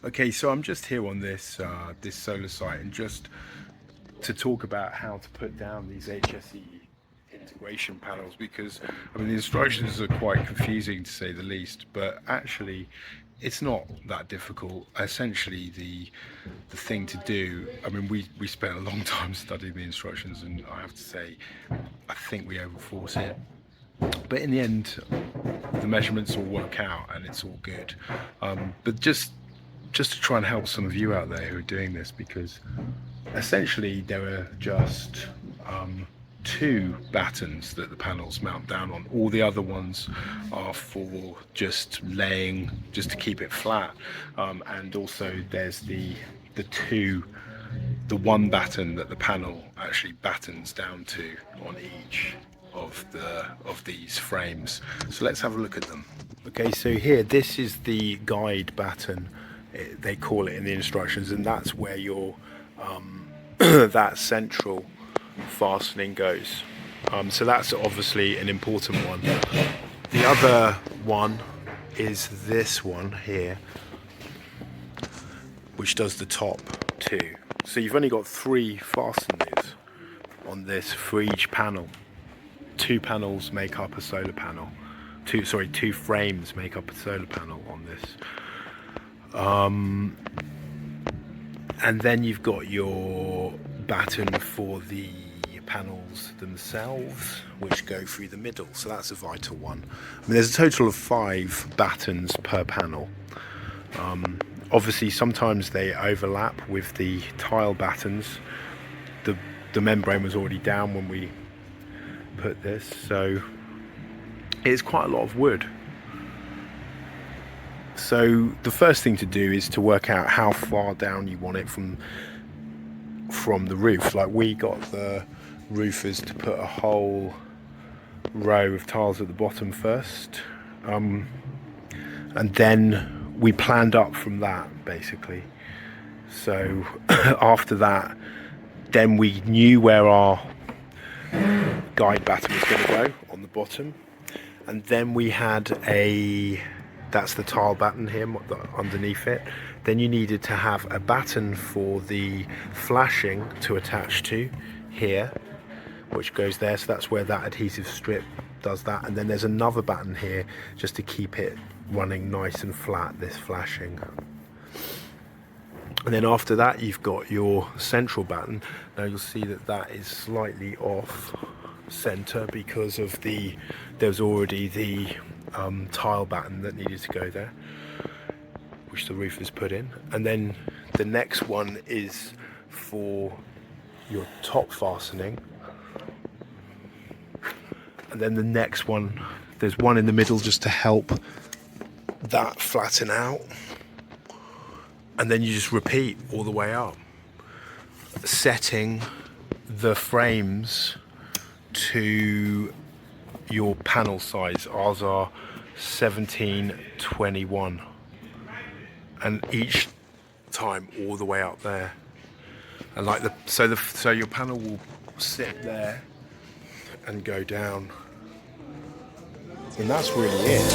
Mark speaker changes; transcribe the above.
Speaker 1: Okay, so I'm just here on this this solar site, and just to talk about how to put down these GSE integration panels, because I mean the instructions are quite confusing to say the least, but actually it's not that difficult. Essentially the thing to do, I mean we spent a long time studying the instructions, and I have to say I think we overforce it, but in the end the measurements all work out and it's all good. But just to try and help some of you out there who are doing this, because essentially there are just two battens that the panels mount down on. All the other ones are for just laying, just to keep it flat, and also there's the one batten that the panel actually battens down to on each of these frames. So let's have a look at them. Okay, so here, this is the guide batten, they call it in the instructions, and that's where your that central fastening goes. So that's obviously an important one. The other one is this one here, which does the top two. So you've only got 3 fasteners on this for each panel. 2 panels make up a solar panel. 2 frames make up a solar panel on this. And then you've got your batten for the panels themselves, which go through the middle. So that's a vital one. I mean, there's a total of 5 battens per panel. Obviously, sometimes they overlap with the tile battens. The membrane was already down when we put this, so it's quite a lot of wood. So the first thing to do is to work out how far down you want it from the roof. Like, we got the roofers to put a whole row of tiles at the bottom first, and then we planned up from that basically. So after that, then we knew where our guide batten was going to go on the bottom, and then we had that's the tile batten here underneath it. Then you needed to have a batten for the flashing to attach to here, which goes there, so that's where that adhesive strip does that. And then there's another batten here just to keep it running nice and flat, this flashing. And then after that you've got your central batten. Now you'll see that is slightly off center because of there's already the tile batten that needed to go there, which the roofers put in. And then the next one is for your top fastening, and then the next one, there's one in the middle just to help that flatten out, and then you just repeat all the way up, setting the frames to your panel size. Ours are 1721, and each time all the way up there, and like so your panel will sit there and go down, and that's really it.